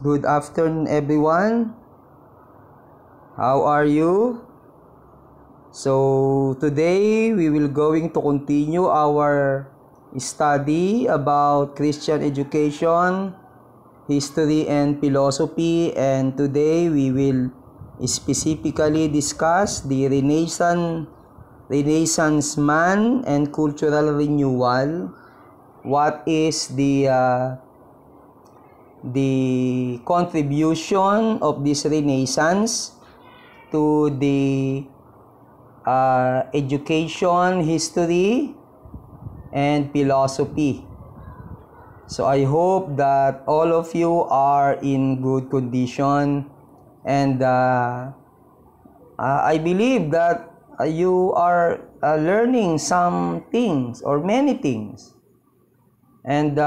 Good afternoon, everyone. How are you? So today we will going to continue our study about Christian education, history and philosophy, and today we will specifically discuss the Renaissance man and cultural renewal. What is the contribution of this Renaissance to the education, history, and philosophy. So I hope that all of you are in good condition, and I believe that you are learning some things or many things, and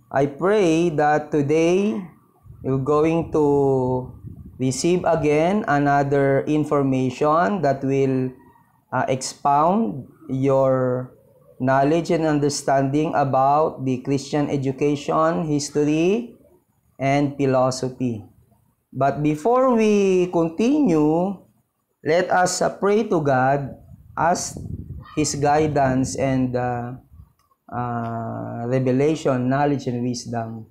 I pray that today you're going to receive again another information that will expound your knowledge and understanding about the Christian education, history, and philosophy. But before we continue, let us pray to God, ask His guidance and revelation, knowledge, and wisdom.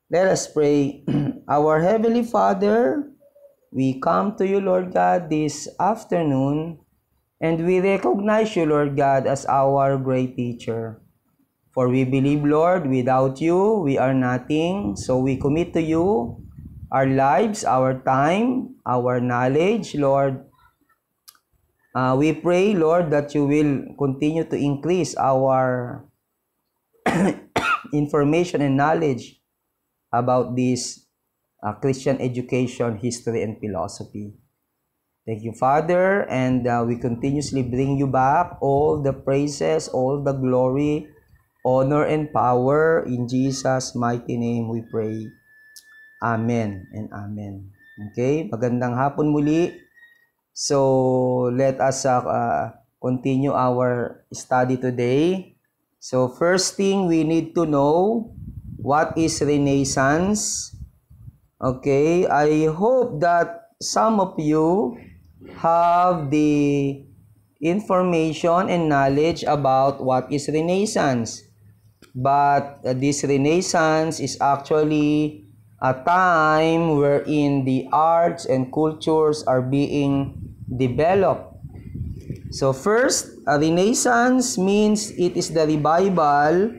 Let us pray. Our Heavenly Father, we come to you, Lord God, this afternoon, and we recognize you, Lord God, as our great teacher. For we believe, Lord, without you, we are nothing. So we commit to you our lives, our time, our knowledge, Lord. We pray, Lord, that you will continue to increase our information and knowledge about this Christian education, history, and philosophy. Thank you, Father, and we continuously bring you back all the praises, all the glory, honor, and power. In Jesus' mighty name we pray. Amen and amen. Okay, magandang hapon muli. So, let us continue our study today. So, first thing we need to know, what is Renaissance? Okay, I hope that some of you have the information and knowledge about what is Renaissance. But this Renaissance is actually a time wherein the arts and cultures are being developed. So first, a Renaissance means it is the revival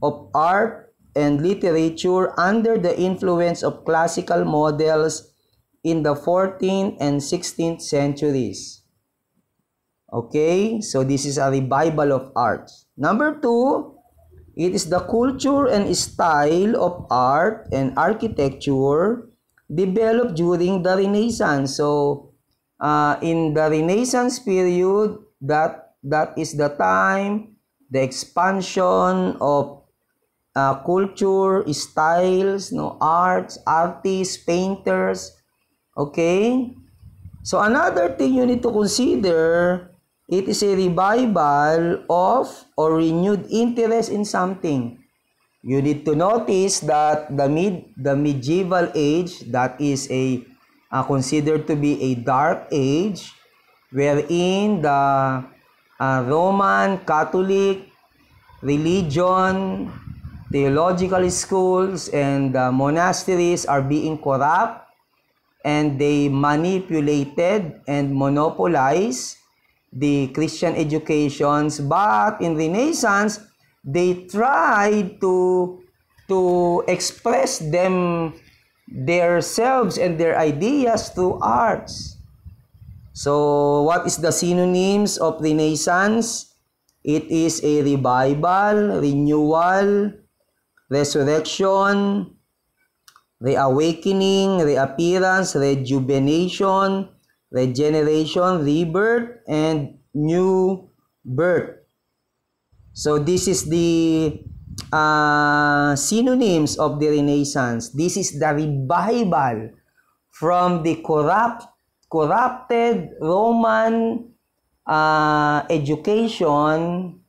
of art and literature under the influence of classical models in the 14th and 16th centuries. Okay, so this is a revival of arts. Number two, it is the culture and style of art and architecture developed during the Renaissance. So, in the Renaissance period, that is the time, the expansion of culture, styles, arts, artists, painters. Okay? So another thing you need to consider, it is a revival of or renewed interest in something. You need to notice that the medieval age, that is considered to be a dark age, wherein the Roman Catholic religion, theological schools, and monasteries are being corrupt, and they manipulated and monopolized the Christian educations. But in Renaissance, they tried to express themselves and their ideas through arts. So what is the synonyms of Renaissance? It is a revival, renewal, resurrection, reawakening, reappearance, rejuvenation, regeneration, rebirth, and new birth. So this is the synonyms of the Renaissance. This is the revival from the corrupted Roman education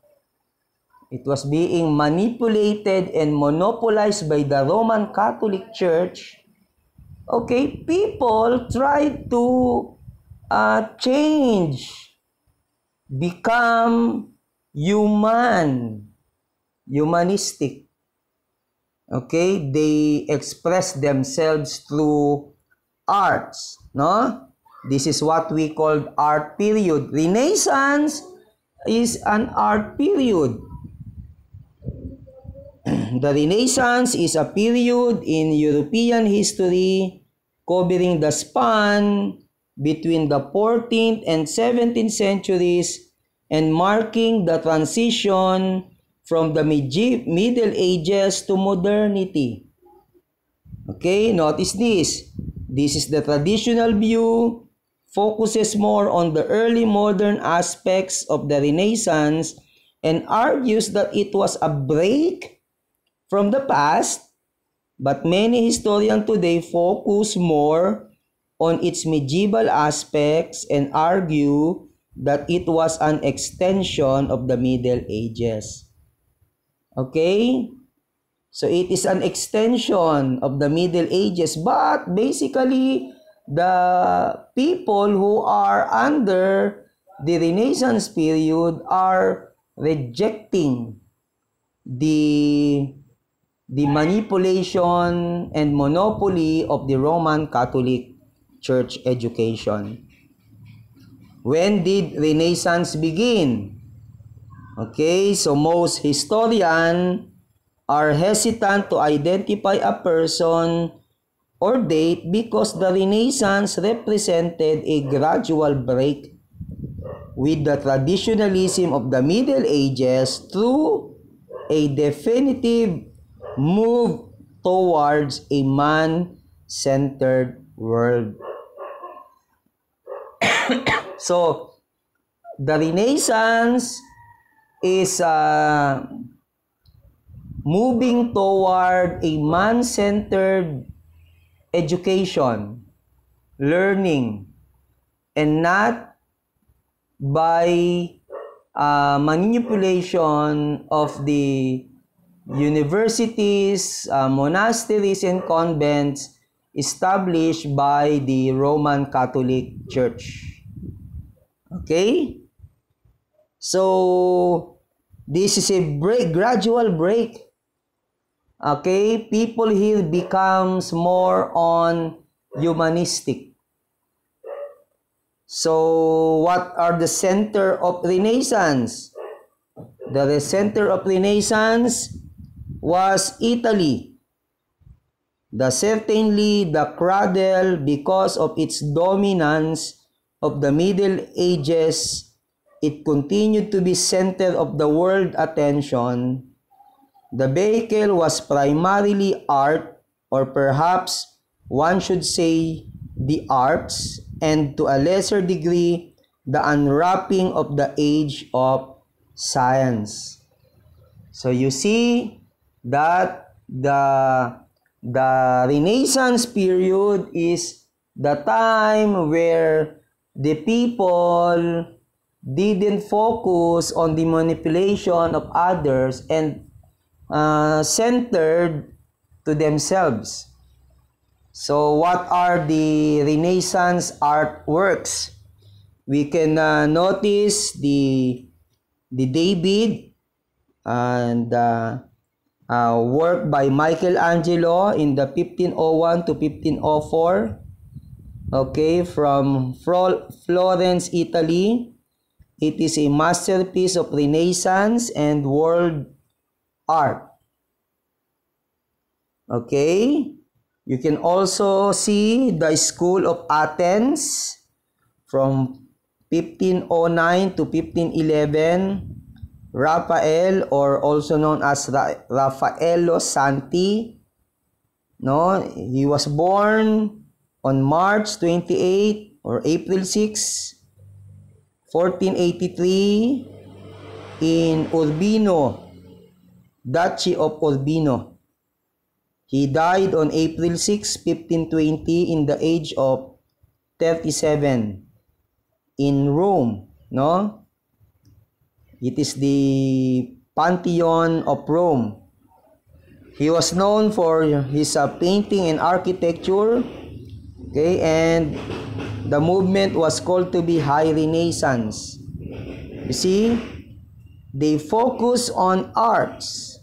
It was being manipulated and monopolized by the Roman Catholic Church. Okay, people tried to change, become humanistic. Okay, they express themselves through arts, no? This is what we call art period. Renaissance is an art period. The Renaissance is a period in European history covering the span between the 14th and 17th centuries and marking the transition from the Middle Ages to modernity. Okay, notice this. This is the traditional view, focuses more on the early modern aspects of the Renaissance and argues that it was a break from the past, but many historians today focus more on its medieval aspects and argue that it was an extension of the Middle Ages. Okay? So it is an extension of the Middle Ages, but basically the people who are under the Renaissance period are rejecting the manipulation and monopoly of the Roman Catholic Church education. When did Renaissance begin? Okay, so most historians are hesitant to identify a person or date because the Renaissance represented a gradual break with the traditionalism of the Middle Ages through a definitive move towards a man-centered world. So, the Renaissance is moving toward a man-centered education, learning, and not by manipulation of the universities, monasteries, and convents established by the Roman Catholic Church. Okay? So, this is a gradual break. Okay? People here becomes more on humanistic. So, what are the center of Renaissance? The center of Renaissance was Italy. Certainly the cradle because of its dominance of the Middle Ages. It continued to be center of the world attention. The vehicle was primarily art, or perhaps one should say the arts, and to a lesser degree, the unwrapping of the age of science. So you see that the Renaissance period is the time where the people didn't focus on the manipulation of others and centered to themselves. So what are the Renaissance artworks? We can notice the David and work by Michelangelo in the 1501 to 1504. Okay, from Florence, Italy. It is a masterpiece of Renaissance and world art. Okay, you can also see the School of Athens from 1509 to 1511. Raphael, or also known as Raffaello Santi, no, he was born on March 28 or April 6, 1483 in Urbino, Duchy of Urbino. He died on April 6, 1520 in the age of 37 in Rome, no? It is the Pantheon of Rome. He was known for his painting and architecture. Okay, and the movement was called to be High Renaissance. You see, they focus on arts.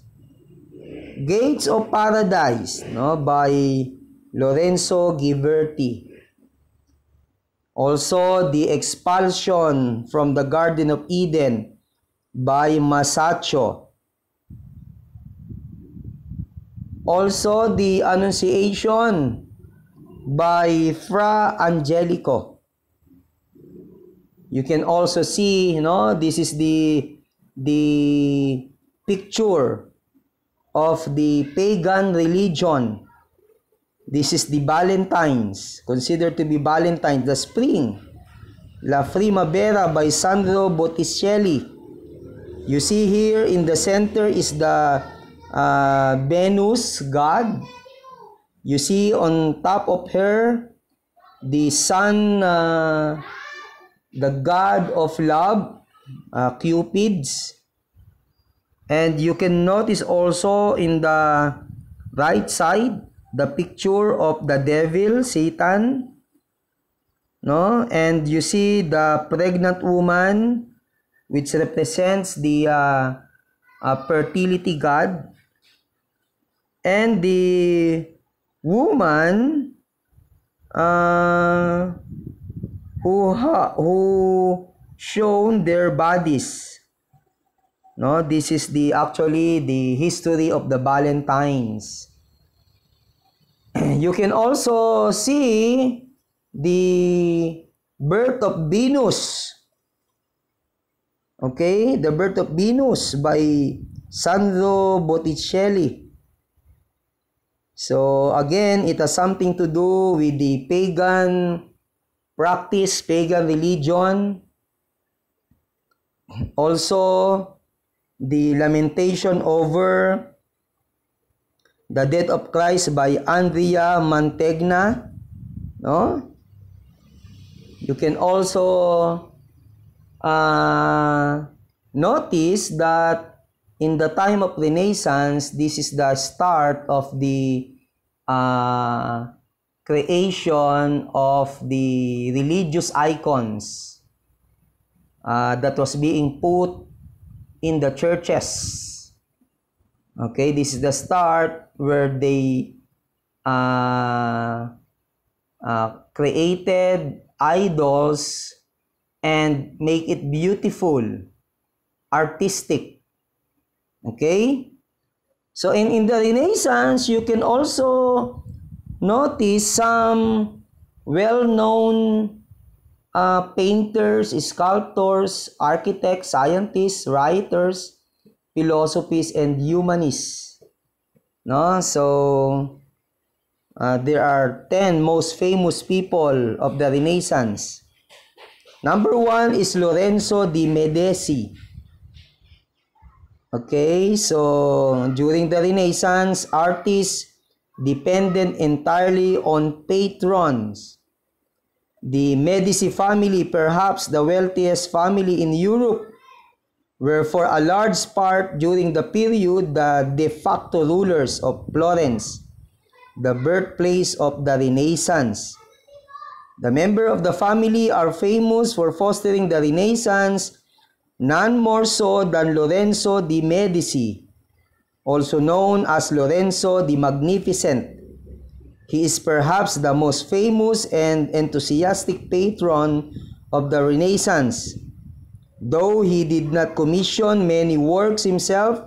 Gates of Paradise, no, by Lorenzo Ghiberti. Also, The Expulsion from the Garden of Eden by Masaccio. Also, The Annunciation by Fra Angelico. You can also see, this is the picture of the pagan religion. This is the Valentines, considered to be Valentine, the spring. La Primavera by Sandro Botticelli. You see here in the center is the Venus god. You see on top of her the sun, the god of love, Cupids. And you can notice also in the right side the picture of the devil, Satan, no? And you see the pregnant woman, which represents the fertility god, and the woman who shown their bodies. No, this is actually the history of the Valentines. You can also see the birth of Venus. Okay, the birth of Venus by Sandro Botticelli. So again, it has something to do with the pagan practice, pagan religion. Also, the Lamentation over the Death of Christ by Andrea Mantegna. No? You can also notice that in the time of Renaissance, this is the start of the creation of the religious icons that was being put in the churches. Okay, this is the start where they created idols and make it beautiful, artistic. Okay? So in the Renaissance, you can also notice some well-known painters, sculptors, architects, scientists, writers, philosophies, and humanists. No? So there are 10 most famous people of the Renaissance. Number 1 is Lorenzo de Medici. Okay, so during the Renaissance, artists depended entirely on patrons. The Medici family, perhaps the wealthiest family in Europe, were for a large part during the period the de facto rulers of Florence, the birthplace of the Renaissance. The members of the family are famous for fostering the Renaissance, none more so than Lorenzo de Medici, also known as Lorenzo the Magnificent. He is perhaps the most famous and enthusiastic patron of the Renaissance. Though he did not commission many works himself,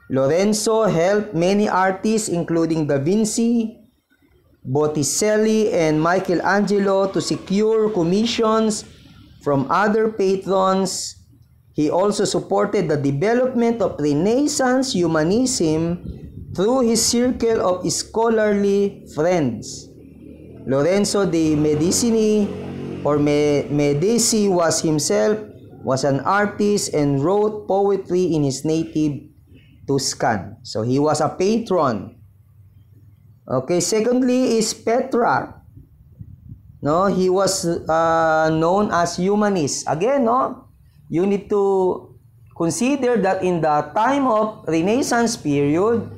Lorenzo helped many artists including Da Vinci, Botticelli, and Michelangelo to secure commissions from other patrons. He also supported the development of Renaissance humanism through his circle of scholarly friends. Lorenzo de Medici was an artist and wrote poetry in his native Tuscan. So he was a patron. Okay, secondly is Petrarch. No, he was known as humanist. Again, no, you need to consider that in the time of Renaissance period,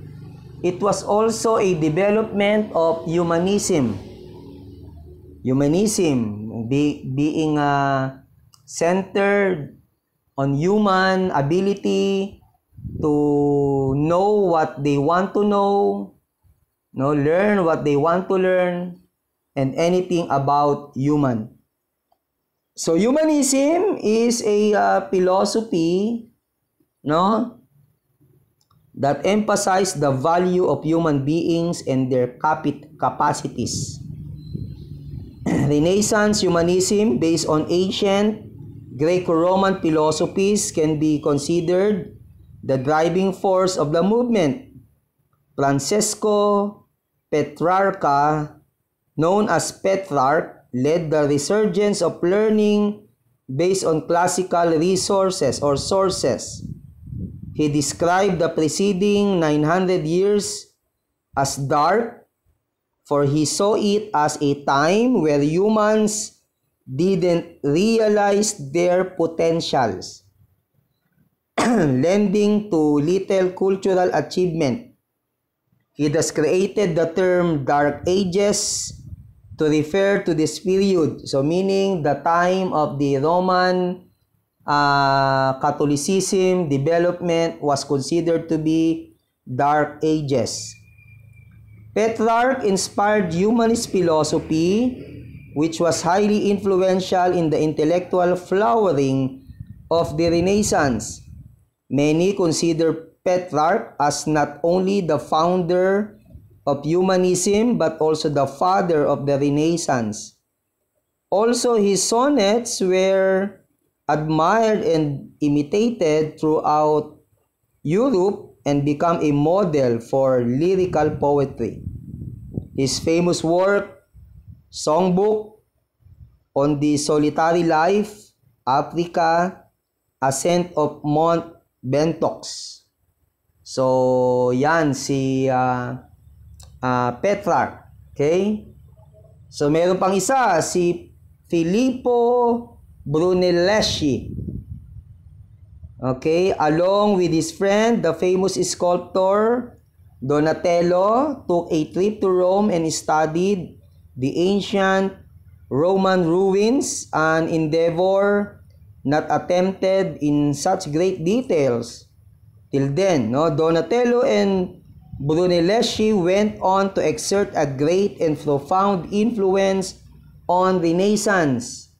it was also a development of humanism. Humanism being centered on human ability to know what they want to know, learn what they want to learn, and anything about human. So humanism is a philosophy, that emphasize the value of human beings and their capacities. Renaissance humanism, based on ancient Greco-Roman philosophies, can be considered the driving force of the movement. Francesco Petrarca, known as Petrarch, led the resurgence of learning based on classical resources or sources. He described the preceding 900 years as dark, for he saw it as a time where humans didn't realize their potentials, lending to little cultural achievement. He thus created the term Dark Ages to refer to this period. So meaning the time of the Roman Catholicism development was considered to be Dark Ages. Petrarch inspired humanist philosophy, which was highly influential in the intellectual flowering of the Renaissance. Many consider Petrarch as not only the founder of humanism but also the father of the Renaissance. Also, his sonnets were admired and imitated throughout Europe and become a model for lyrical poetry. His famous work, Songbook, On the Solitary Life, Africa, Ascent of Mount Ventoux. So, yan si Petrarch. Okay? So, meron pang isa, si Filippo Brunelleschi. Okay? Along with his friend, the famous sculptor Donatello, took a trip to Rome and studied the ancient Roman ruins, an endeavor not attempted in such great details till then. Donatello and Brunelleschi went on to exert a great and profound influence on Renaissance.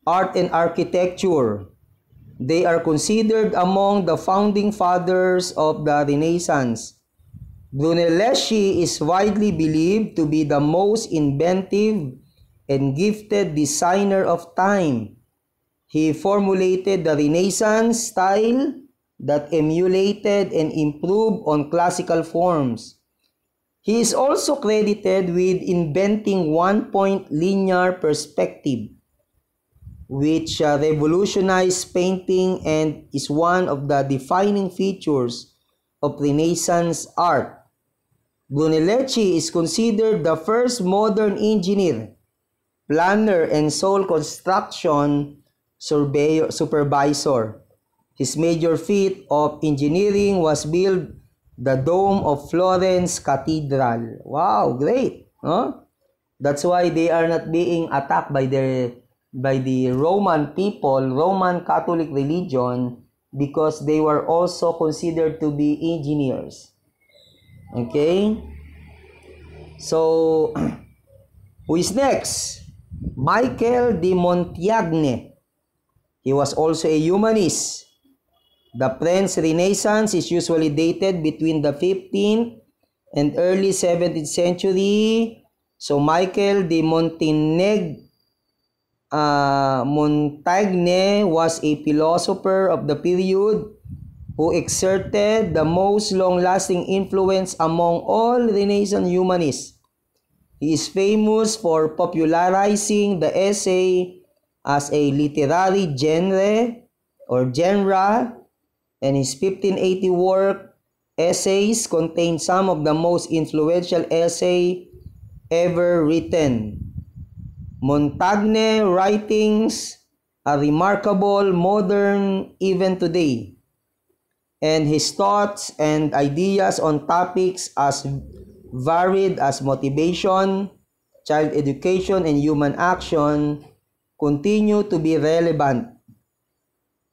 Art and architecture. They are considered among the founding fathers of the Renaissance. Brunelleschi is widely believed to be the most inventive and gifted designer of time. He formulated the Renaissance style that emulated and improved on classical forms. He is also credited with inventing one-point linear perspective, which revolutionized painting and is one of the defining features of Renaissance art. Brunelleschi is considered the first modern engineer, planner, and sole construction supervisor. His major feat of engineering was build the dome of Florence Cathedral. Wow, great! Huh? That's why they are not being attacked by the Roman people, Roman Catholic religion, because they were also considered to be engineers. Okay? So, who is next? Michael de Montagne. He was also a humanist. The French Renaissance is usually dated between the 15th and early 17th century. So, Michael de Montagne was a philosopher of the period who exerted the most long-lasting influence among all Renaissance humanists. He is famous for popularizing the essay as a literary genre, and his 1580 work, Essays, contain some of the most influential essay ever written. Montaigne writings are remarkable, modern even today, and his thoughts and ideas on topics as varied as motivation, child education, and human action continue to be relevant.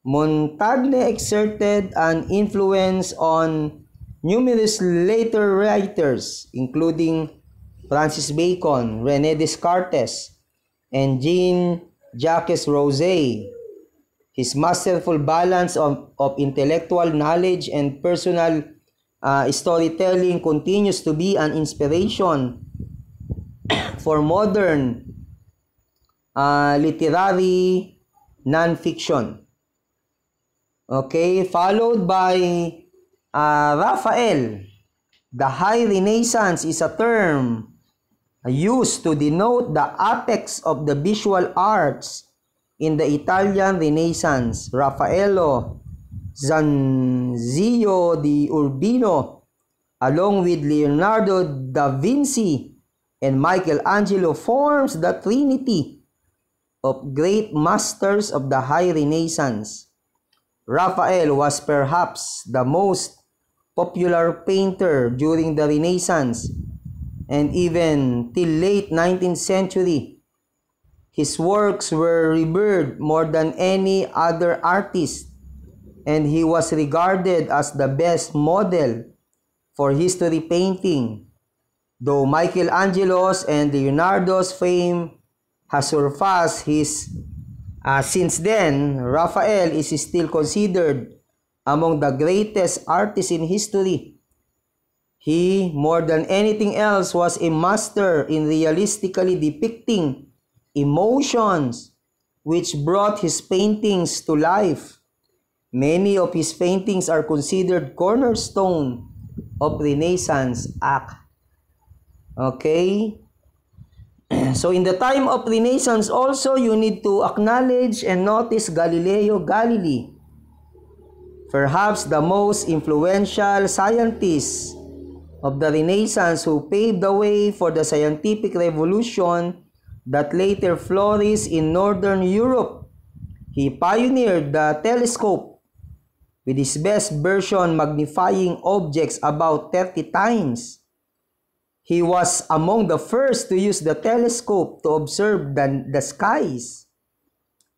Montaigne exerted an influence on numerous later writers, including Francis Bacon, René Descartes, and Jean-Jacques Rousseau. His masterful balance of intellectual knowledge and personal storytelling continues to be an inspiration for modern literary non-fiction. Okay, followed by Raphael. The High Renaissance is a term used to denote the apex of the visual arts in the Italian Renaissance. Raffaello Zanzio di Urbino, along with Leonardo da Vinci and Michelangelo, forms the trinity of great masters of the High Renaissance. Raphael was perhaps the most popular painter during the Renaissance, and even till late 19th century, his works were revered more than any other artist, and he was regarded as the best model for history painting. Though Michelangelo's and Leonardo's fame has surpassed his since then, Raphael is still considered among the greatest artists in history. He, more than anything else, was a master in realistically depicting emotions, which brought his paintings to life. Many of his paintings are considered cornerstone of Renaissance art. Okay? So in the time of Renaissance also, you need to acknowledge and notice Galileo Galilei, perhaps the most influential scientist of the Renaissance, who paved the way for the scientific revolution that later flourished in Northern Europe. He pioneered the telescope, with his best version magnifying objects about 30 times. He was among the first to use the telescope to observe the skies.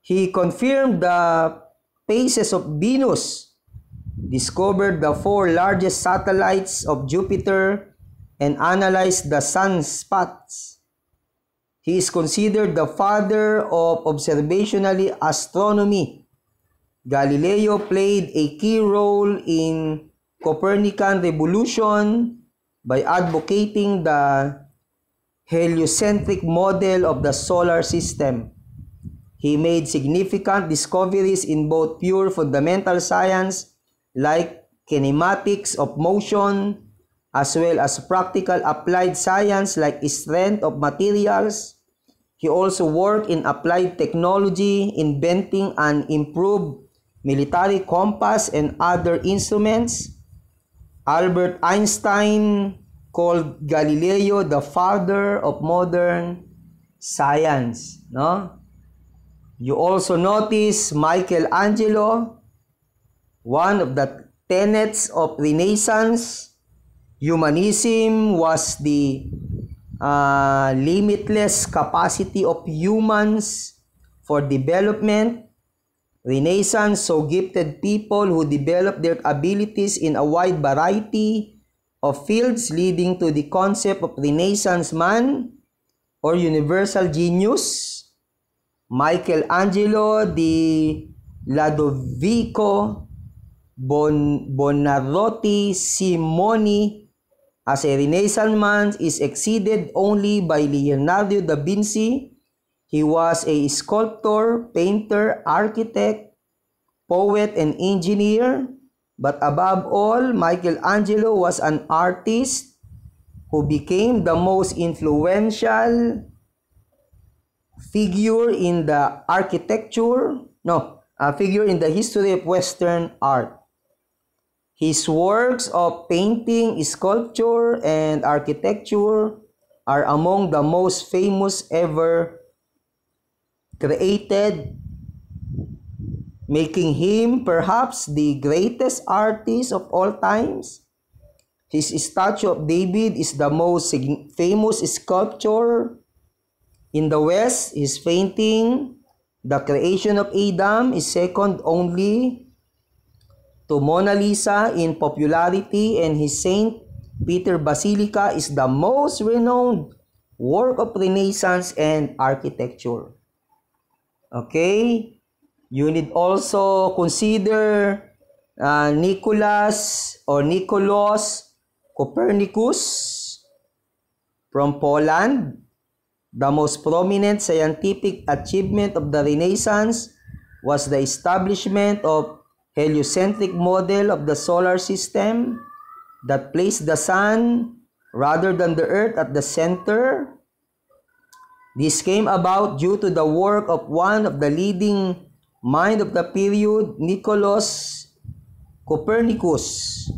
He confirmed the phases of Venus, discovered the 4 largest satellites of Jupiter, and analyzed the sunspots. He is considered the father of observational astronomy. Galileo played a key role in Copernican revolution by advocating the heliocentric model of the solar system. He made significant discoveries in both pure fundamental science like kinematics of motion, as well as practical applied science like strength of materials. He also worked in applied technology, inventing an improved military compass and other instruments. Albert Einstein called Galileo the father of modern science, no? You also notice Michelangelo, one of the tenets of Renaissance. Humanism was the limitless capacity of humans for development. Renaissance saw gifted people who developed their abilities in a wide variety of fields, leading to the concept of Renaissance man or universal genius. Michelangelo di Lodovico Buonarroti Simoni, as a Renaissance man, is exceeded only by Leonardo da Vinci. He was a sculptor, painter, architect, poet, and engineer. But above all, Michelangelo was an artist who became the most influential figure in the figure in the history of Western art. His works of painting, sculpture, and architecture are among the most famous ever created, making him perhaps the greatest artist of all times. His statue of David is the most famous sculpture in the West. His painting, The Creation of Adam, is second only to Mona Lisa in popularity, and his Saint Peter Basilica is the most renowned work of Renaissance and architecture. Okay? You need also consider Nicholas Copernicus from Poland. The most prominent scientific achievement of the Renaissance was the establishment of heliocentric model of the solar system that placed the sun rather than the earth at the center. This came about due to the work of one of the leading minds of the period, Nicholas Copernicus.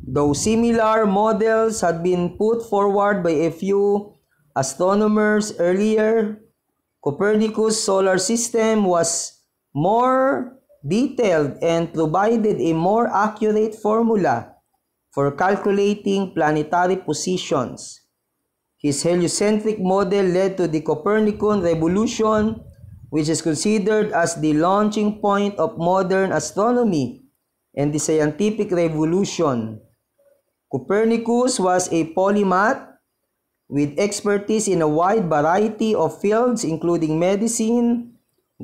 Though similar models had been put forward by a few astronomers earlier, Copernicus' solar system was more detailed and provided a more accurate formula for calculating planetary positions. His heliocentric model led to the Copernican revolution, which is considered as the launching point of modern astronomy and the scientific revolution. Copernicus was a polymath with expertise in a wide variety of fields including medicine,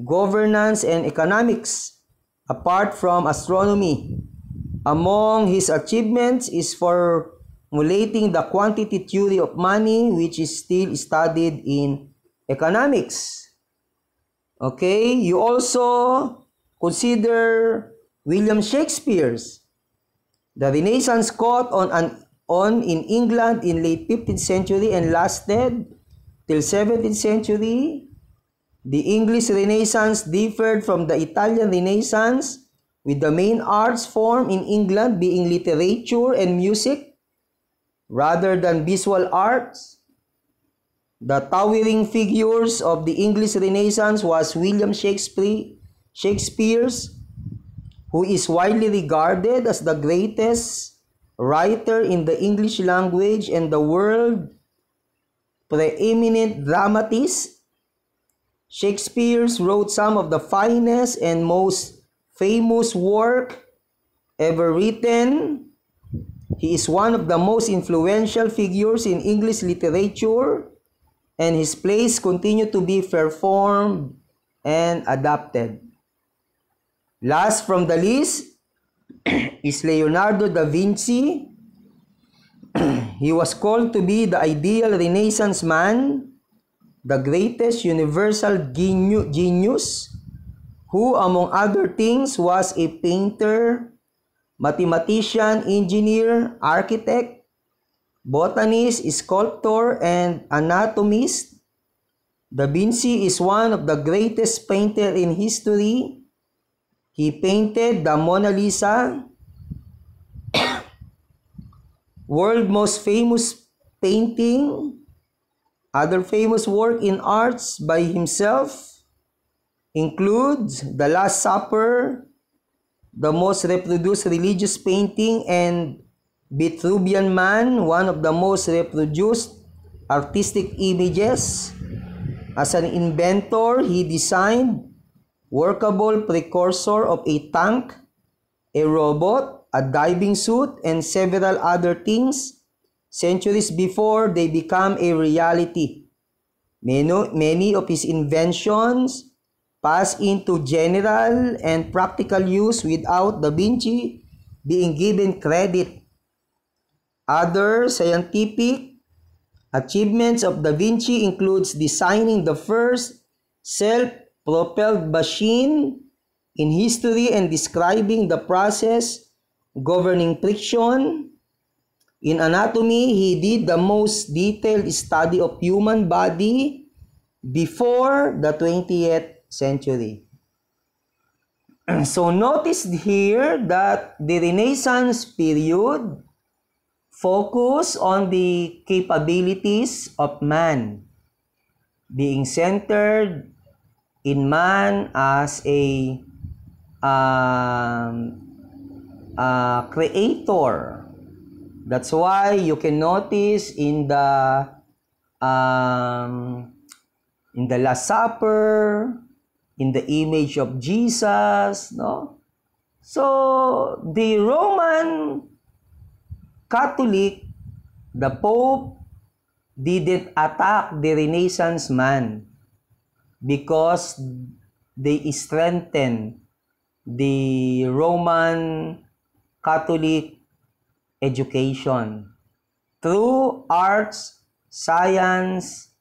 governance, and economics, apart from astronomy. Among his achievements is formulating the quantity theory of money, which is still studied in economics. Okay, you also consider William Shakespeare's. The Renaissance caught on in England in late 15th century and lasted till 17th century. The English Renaissance differed from the Italian Renaissance, with the main arts form in England being literature and music rather than visual arts. The towering figures of the English Renaissance was William Shakespeare's, who is widely regarded as the greatest writer in the English language and the world preeminent dramatist. Shakespeare wrote some of the finest and most famous work ever written. He is one of the most influential figures in English literature, and his plays continue to be performed and adapted. Last from the list is Leonardo da Vinci. He was called to be the ideal Renaissance man, the greatest universal genius, who among other things was a painter, mathematician, engineer, architect, botanist, sculptor, and anatomist. Da Vinci is one of the greatest painters in history. He painted the Mona Lisa, world's most famous painting. Other famous work in arts by himself includes The Last Supper, the most reproduced religious painting, and Vitruvian Man, one of the most reproduced artistic images. As an inventor, he designed workable precursor of a tank, a robot, a diving suit, and several other things centuries before they become a reality. Many of his inventions passed into general and practical use without Da Vinci being given credit. Other scientific achievements of Da Vinci includes designing the first self-propelled machine in history and describing the process governing friction. In anatomy, he did the most detailed study of human body before the 20th century. So notice here that the Renaissance period focused on the capabilities of man, being centered in man as a creator. That's why you can notice in the Last Supper, in the image of Jesus, no? So the Roman Catholic, the Pope, didn't attack the Renaissance man because they strengthened the Roman Catholic education through arts, science,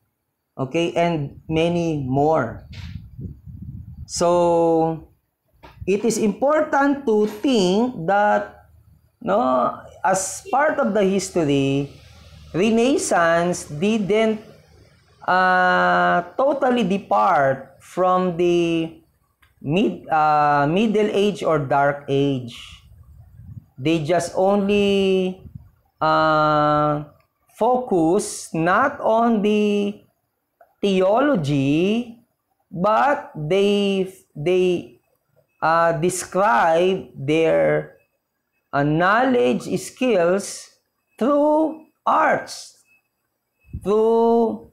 okay, and many more. So it is important to think that, no, as part of the history, Renaissance didn't totally depart from the Middle Age or Dark Age. They just only focus not on the theology, but they describe their knowledge skills through arts, through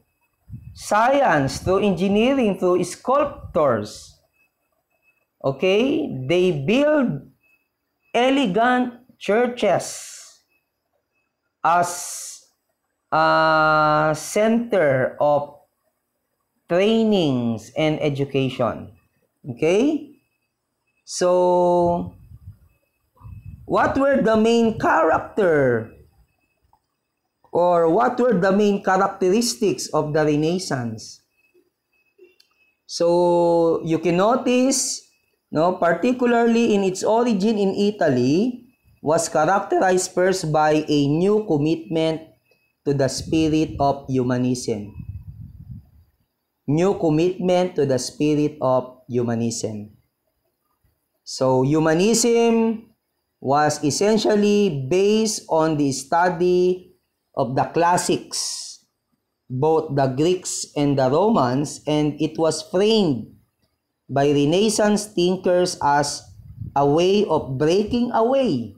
science, through engineering, through sculptors. Okay? They build elegant churches as a center of trainings and education. Okay? So, what were the main character or what were the main characteristics of the Renaissance? So, you can notice, no, particularly in its origin in Italy, was characterized first by a new commitment to the spirit of humanism. New commitment to the spirit of humanism. So, humanism was essentially based on the study of the classics, both the Greeks and the Romans, and it was framed by Renaissance thinkers as a way of breaking away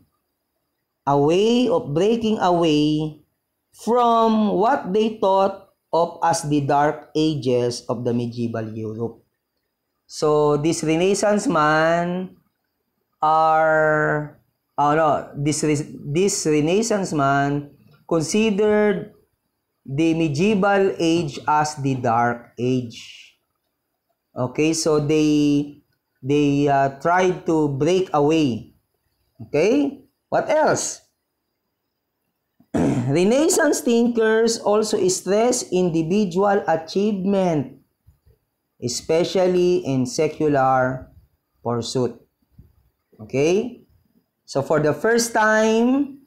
from what they thought of as the Dark Ages of the medieval Europe. So this Renaissance man this Renaissance man considered the medieval age as the Dark Age. Okay, so they tried to break away. Okay, what else? Renaissance thinkers also stress individual achievement, especially in secular pursuit. Okay? So for the first time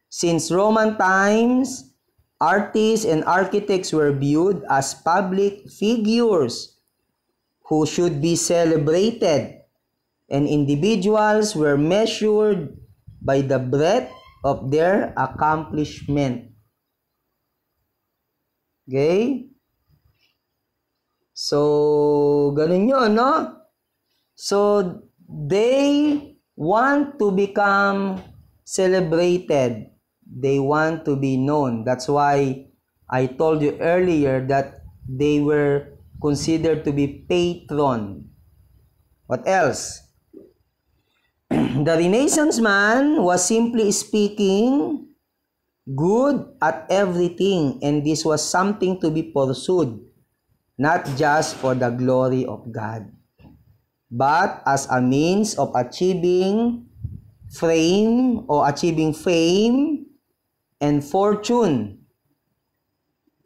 since Roman times, artists and architects were viewed as public figures who should be celebrated, and individuals were measured by the breadth of their accomplishment. Okay? So, ganun yun, no? So, they want to become celebrated. They want to be known. That's why I told you earlier that they were considered to be patron. What else? The Renaissance man was, simply speaking, good at everything, and this was something to be pursued, not just for the glory of God, but as a means of achieving fame and fortune.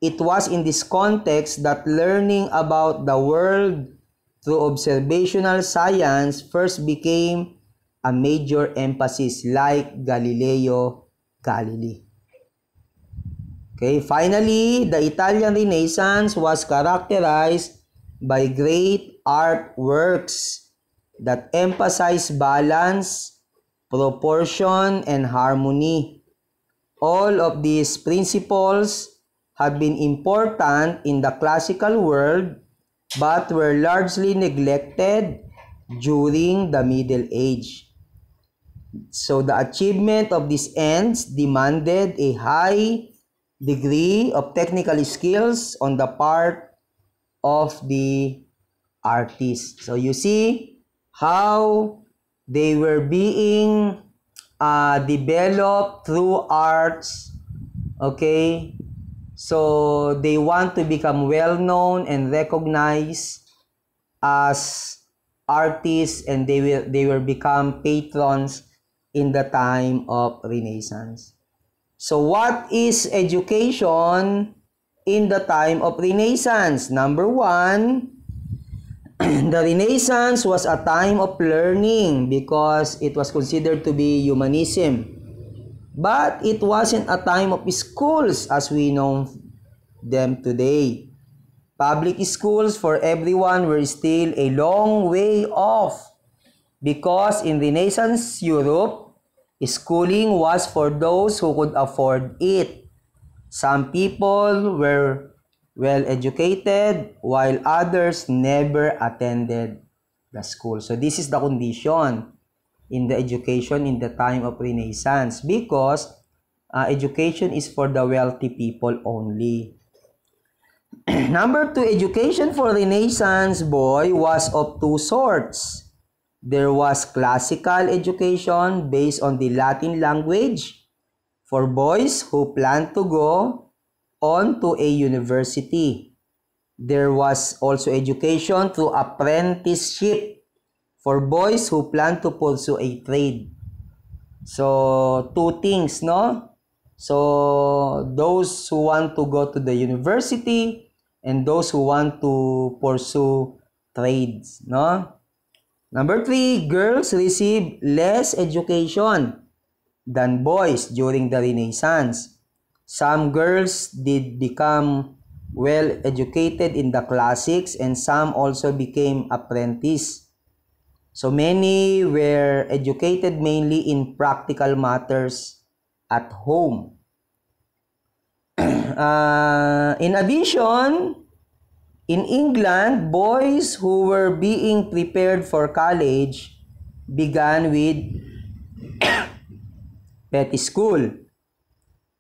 It was in this context that learning about the world through observational science first became a major emphasis, like Galileo Galilei. Okay, finally, the Italian Renaissance was characterized by great artworks that emphasized balance, proportion, and harmony. All of these principles have been important in the classical world, but were largely neglected during the Middle Age. So the achievement of these ends demanded a high degree of technical skills on the part of the artists. So you see how they were being developed through arts. Okay, so they want to become well known and recognized as artists, and they will become patrons in the time of Renaissance. So what is education in the time of Renaissance? Number one, the Renaissance was a time of learning because it was considered to be humanism. But it wasn't a time of schools as we know them today. Public schools for everyone were still a long way off because in Renaissance Europe, schooling was for those who could afford it. Some people were well educated while others never attended the school. So this is the condition in the education in the time of Renaissance because education is for the wealthy people only. Number two, education for Renaissance boy was of two sorts. There was classical education based on the Latin language for boys who planned to go on to a university. There was also education through apprenticeship for boys who plan to pursue a trade. So, two things, no? So, those who want to go to the university and those who want to pursue trades, no? Number three, girls receive less education than boys during the Renaissance. Some girls did become well educated in the classics and some also became apprentices. So many were educated mainly in practical matters at home. In addition, in England, boys who were being prepared for college began with petty school.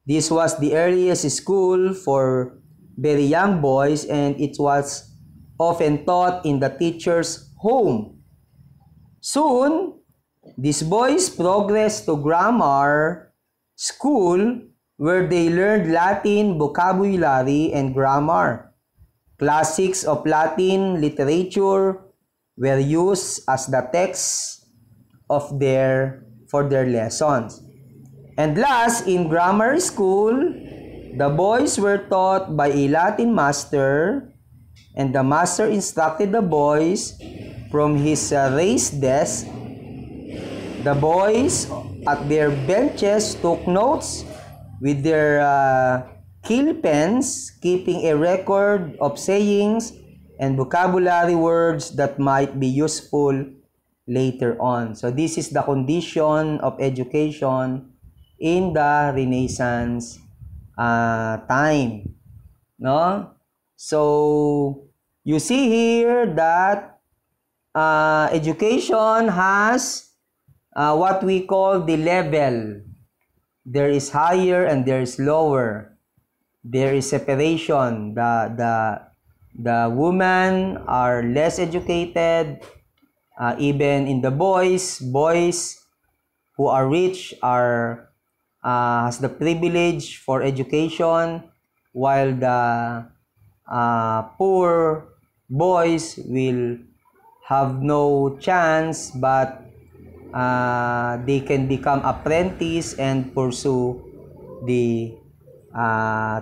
This was the earliest school for very young boys and it was often taught in the teacher's home. Soon, these boys progressed to grammar school where they learned Latin vocabulary and grammar. Classics of Latin literature were used as the text for their lessons. And last, in grammar school, the boys were taught by a Latin master, and the master instructed the boys from his raised desk. The boys at their benches took notes with their quill pens, keeping a record of sayings and vocabulary words that might be useful later on. So this is the condition of education in the Renaissance time, no? So you see here that education has what we call the level. There is higher and there is lower. There is separation. The women are less educated. Even in the boys who are rich are has the privilege for education, while the poor boys will have no chance, but they can become apprentice and pursue the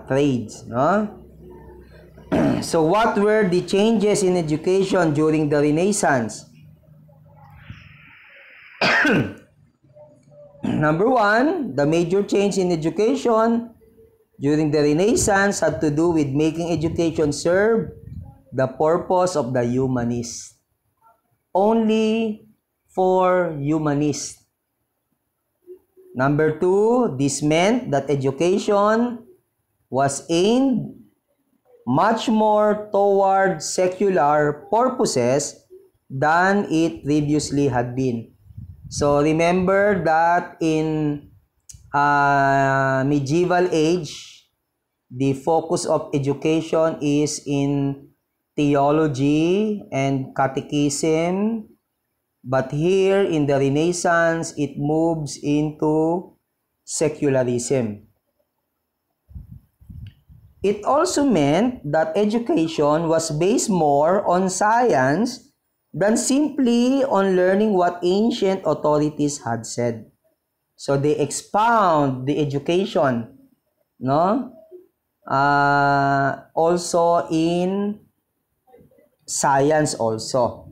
trades, no? So what were the changes in education during the Renaissance? Number one, the major change in education during the Renaissance had to do with making education serve the purpose of the humanists. Only for humanists. Number two, this meant that education was aimed much more toward secular purposes than it previously had been. So remember that in medieval age, the focus of education is in theology and catechism, but here in the Renaissance, it moves into secularism. It also meant that education was based more on science than simply on learning what ancient authorities had said. So they expound the education, no? Also in science also.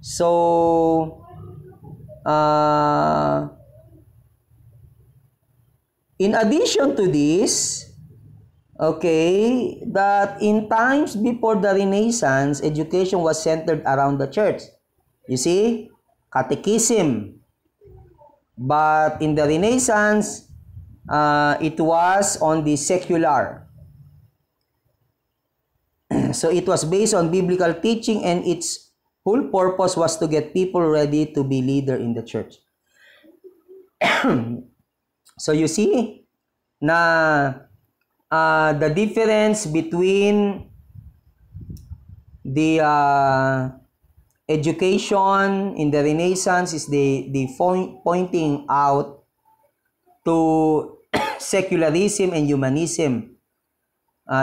So, in addition to this, okay, that in times before the Renaissance, education was centered around the church. You see, catechism. But in the Renaissance, it was on the secular. So it was based on biblical teaching, and its whole purpose was to get people ready to be leader in the church. So you see na the difference between the education in the Renaissance is the pointing out to secularism and humanism,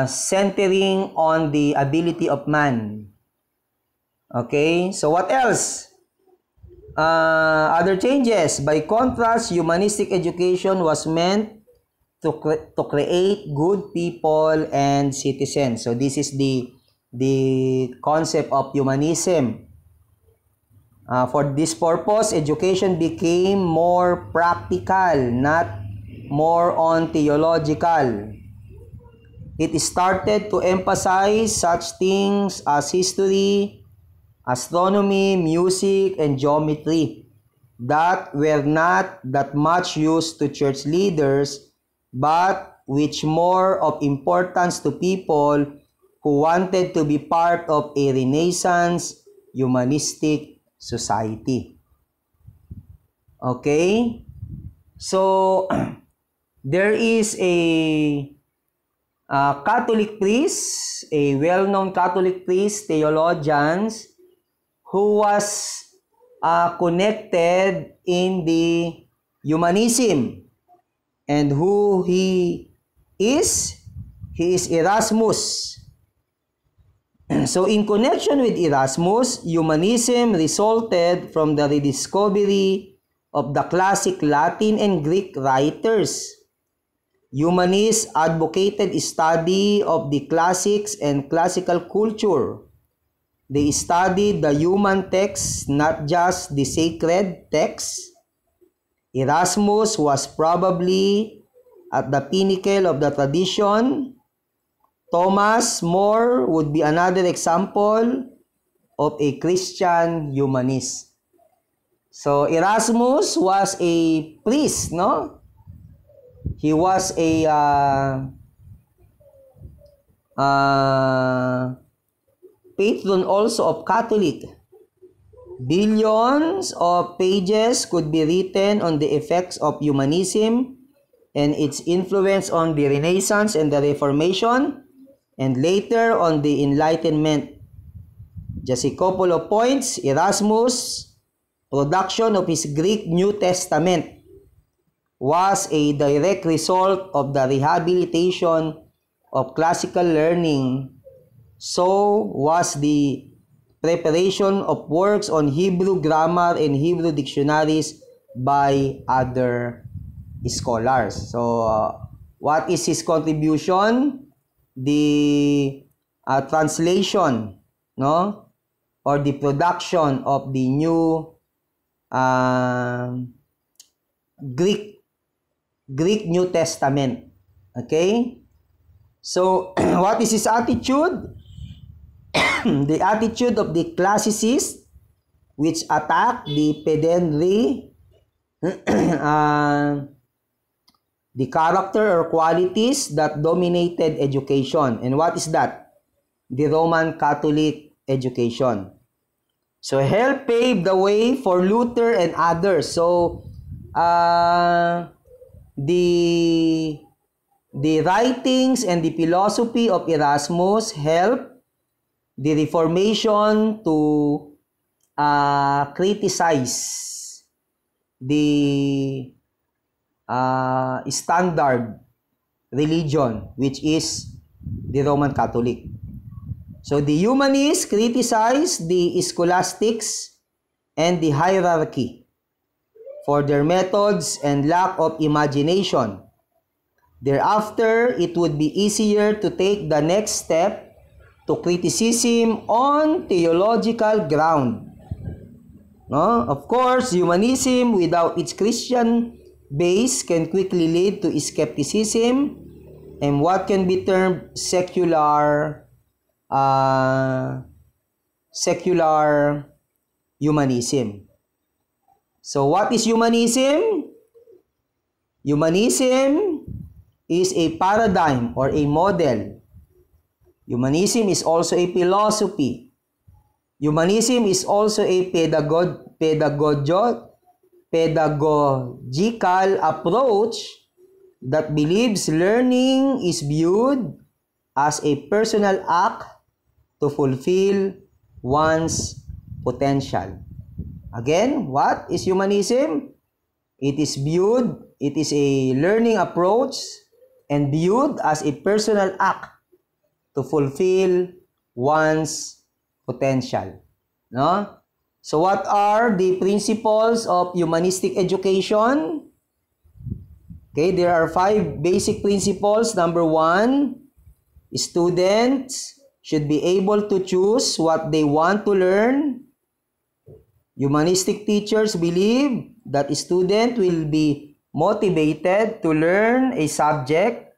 centering on the ability of man. Okay, so what else? Other changes. By contrast, humanistic education was meant to create good people and citizens. So this is the concept of humanism. For this purpose, education became more practical, not more on theological. It started to emphasize such things as history, astronomy, music, and geometry that were not that much used to church leaders, but which more of importance to people who wanted to be part of a Renaissance humanistic society. Okay? So, there is a Catholic priest, a well-known Catholic priest, theologian, who was connected in the humanism. And who he is? He is Erasmus. So in connection with Erasmus, humanism resulted from the rediscovery of the classic Latin and Greek writers. Humanists advocated study of the classics and classical culture. They studied the human text, not just the sacred text. Erasmus was probably at the pinnacle of the tradition. Thomas More would be another example of a Christian humanist. So Erasmus was a priest, no? He was a patron also of Catholic. Billions of pages could be written on the effects of humanism and its influence on the Renaissance and the Reformation, and later on the Enlightenment. Just a couple of points. Erasmus' production of his Greek New Testament was a direct result of the rehabilitation of classical learning. So was the preparation of works on Hebrew grammar and Hebrew dictionaries by other scholars. So, what is his contribution? The translation, no, or the production of the new Greek New Testament. Okay, so what is his attitude? The attitude of the classicists, which attack the pedantry, the character or qualities that dominated education. And what is that? The Roman Catholic education. So help pave the way for Luther and others. So the writings and the philosophy of Erasmus helped the Reformation to criticize the standard religion, which is the Roman Catholic. So the humanists criticized the scholastics and the hierarchy for their methods and lack of imagination. Thereafter, it would be easier to take the next step to criticism on theological ground. No? Of course, humanism without its Christian base can quickly lead to skepticism and what can be termed secular humanism. So what is humanism? Humanism is a paradigm or a model. Humanism is also a philosophy. Humanism is also a pedagogical approach that believes learning is viewed as a personal act to fulfill one's potential. Again, what is humanism? It is a learning approach and viewed as a personal act to fulfill one's potential. No? So what are the principles of humanistic education? Okay, there are 5 basic principles. Number 1, students should be able to choose what they want to learn. Humanistic teachers believe that a student will be motivated to learn a subject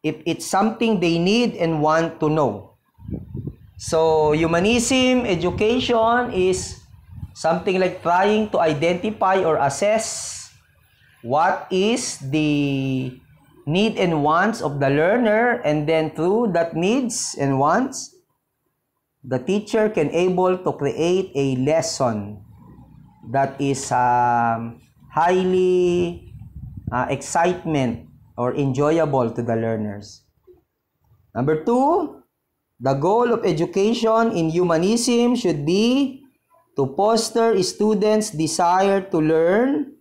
if it's something they need and want to know. So, humanism education is something like trying to identify or assess what is the need and wants of the learner, and then through that needs and wants, the teacher can able to create a lesson that is highly excitement or enjoyable to the learners. Number 2, the goal of education in humanism should be to foster students' desire to learn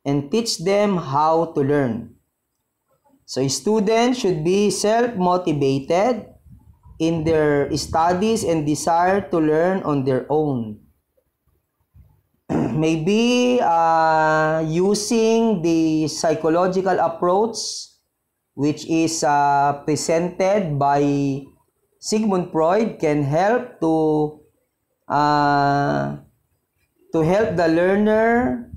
and teach them how to learn. So students should be self-motivated in their studies and desire to learn on their own. Maybe using the psychological approach which is presented by Sigmund Freud can help to help the learner,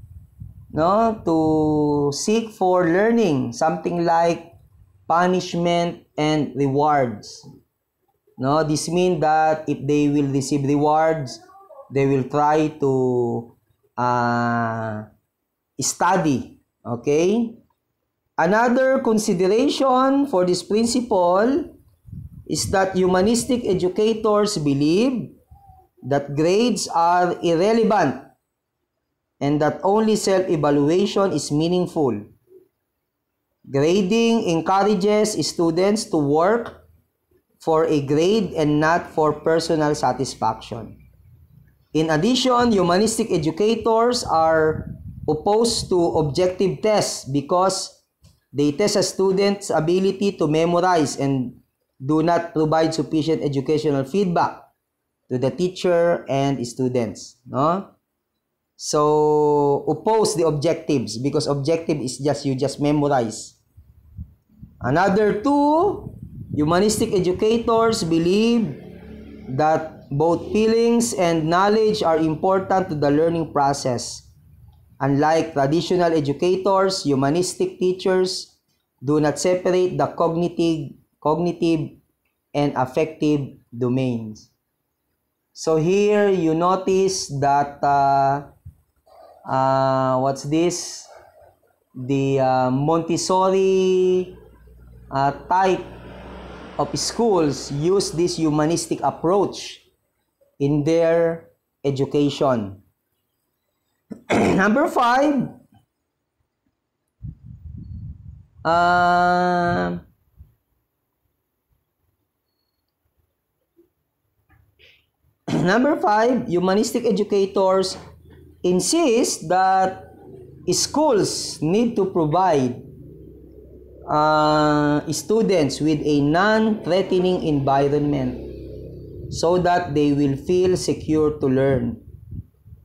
no, to seek for learning, something like punishment and rewards. No, this means that if they will receive rewards, they will try to study. Okay? Another consideration for this principle is that humanistic educators believe that grades are irrelevant and that only self-evaluation is meaningful. Grading encourages students to work for a grade and not for personal satisfaction. In addition, humanistic educators are opposed to objective tests because they test a student's ability to memorize and do not provide sufficient educational feedback to the teacher and students. No? So, oppose the objectives because objective is just you just memorize. Another 2, humanistic educators believe that both feelings and knowledge are important to the learning process. Unlike traditional educators, humanistic teachers do not separate the cognitive and affective domains. So here you notice that what's this? Montessori type of schools use this humanistic approach in their education. Number 5, humanistic educators insist that schools need to provide students with a non-threatening environment so that they will feel secure to learn.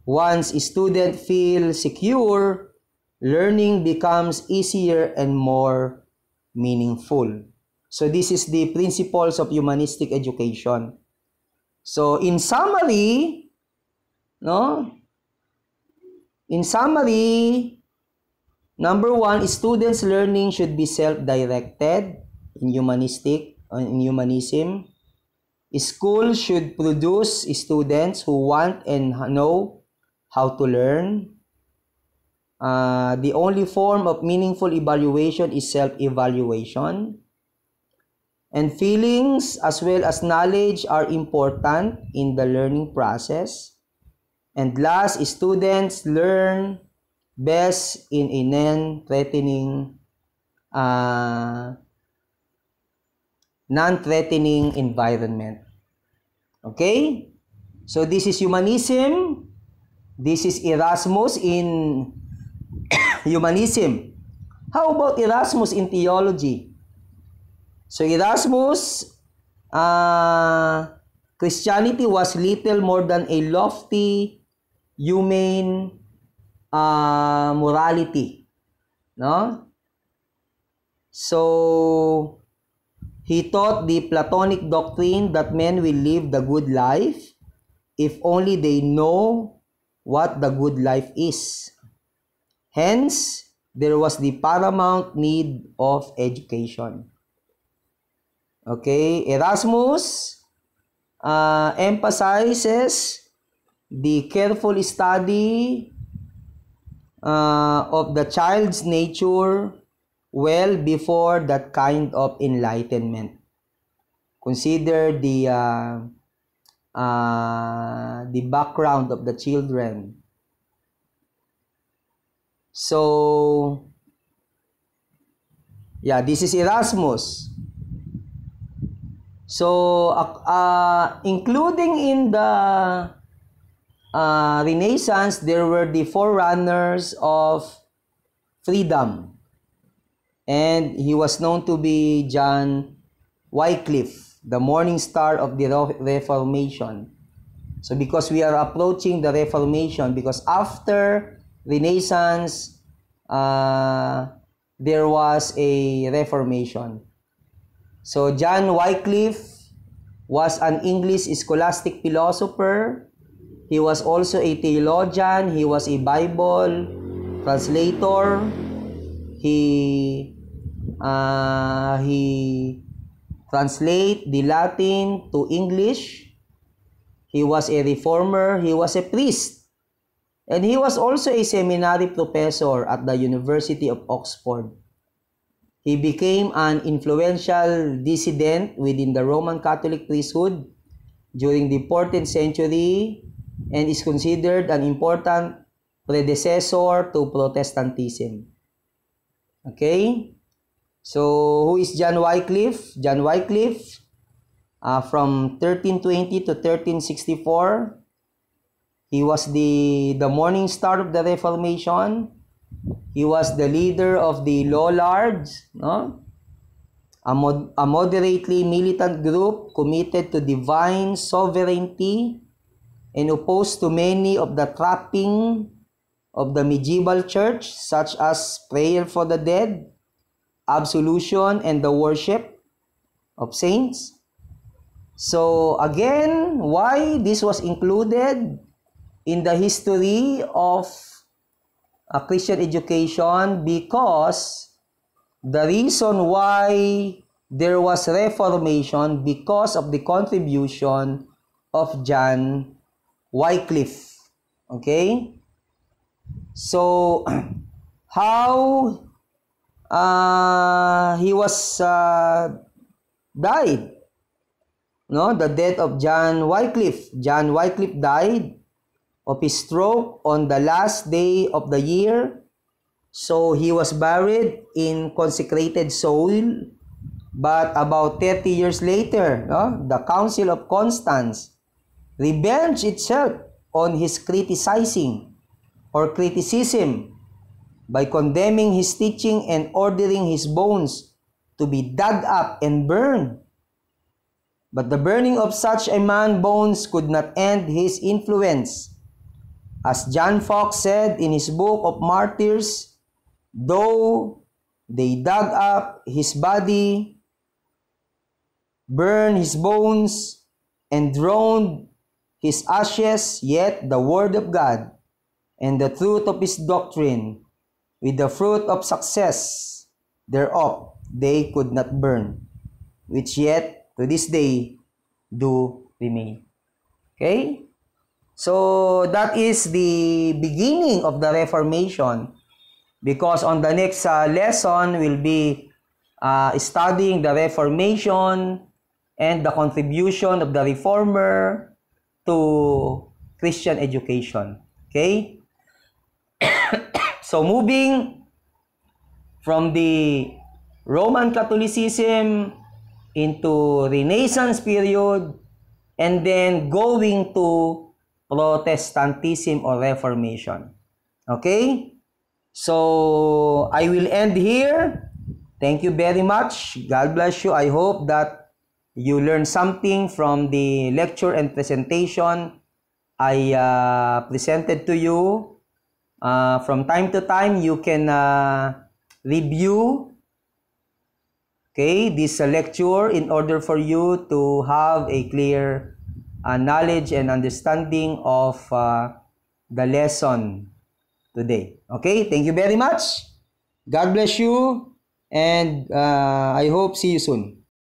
Once students feel secure, learning becomes easier and more meaningful. So this is the principles of humanistic education. So in summary, number 1, students' learning should be self-directed in humanism. Schools should produce students who want and know how to learn. The only form of meaningful evaluation is self-evaluation. And feelings as well as knowledge are important in the learning process. And last, students learn best in a non-threatening environment. Okay? So this is humanism. This is Erasmus in humanism. How about Erasmus in theology? So Erasmus, Christianity was little more than a lofty, humane morality. No? So he taught the Platonic doctrine that men will live the good life if only they know what the good life is. Hence, there was the paramount need of education. Okay, Erasmus emphasizes the careful study of the child's nature well before that kind of enlightenment. Consider the background of the children. So, yeah, this is Erasmus. So, including in the Renaissance, there were the forerunners of freedom. And he was known to be John Wycliffe, the morning star of the Reformation. So because we are approaching the Reformation, because after Renaissance, there was a Reformation. So John Wycliffe was an English scholastic philosopher. He was also a theologian. He was a Bible translator. He translate the Latin to English. He was a reformer. He was a priest. And he was also a seminary professor at the University of Oxford. He became an influential dissident within the Roman Catholic priesthood during the 14th century and is considered an important predecessor to Protestantism. Okay? So, who is John Wycliffe? John Wycliffe, from 1320 to 1364, he was the morning star of the Reformation. He was the leader of the Lollards, no? A moderately militant group committed to divine sovereignty and opposed to many of the trappings of the medieval church, such as prayer for the dead, absolution, and the worship of saints. So again, why this was included in the history of Christian education? Because the reason why there was Reformation, because of the contribution of John Wycliffe. Okay? So, how he was died. No, the death of John Wycliffe. John Wycliffe died of his stroke on the last day of the year. So he was buried in consecrated soil. But about 30 years later, no, the Council of Constance revenged itself on his criticism by condemning his teaching and ordering his bones to be dug up and burned. But the burning of such a man's bones could not end his influence. As John Foxe said in his book of Martyrs, though they dug up his body, burned his bones, and drowned his ashes, yet the word of God and the truth of his doctrine, with the fruit of success thereof, they could not burn, which yet to this day do remain. Okay? So that is the beginning of the Reformation, because on the next lesson we'll be studying the Reformation and the contribution of the Reformer to Christian education. Okay? So moving from the Roman Catholicism into Renaissance period, and then going to Protestantism or Reformation. Okay? So I will end here. Thank you very much. God bless you. I hope that you learned something from the lecture and presentation I presented to you. From time to time, you can review this lecture in order for you to have a clear knowledge and understanding of the lesson today. Okay, thank you very much. God bless you, and I hope see you soon.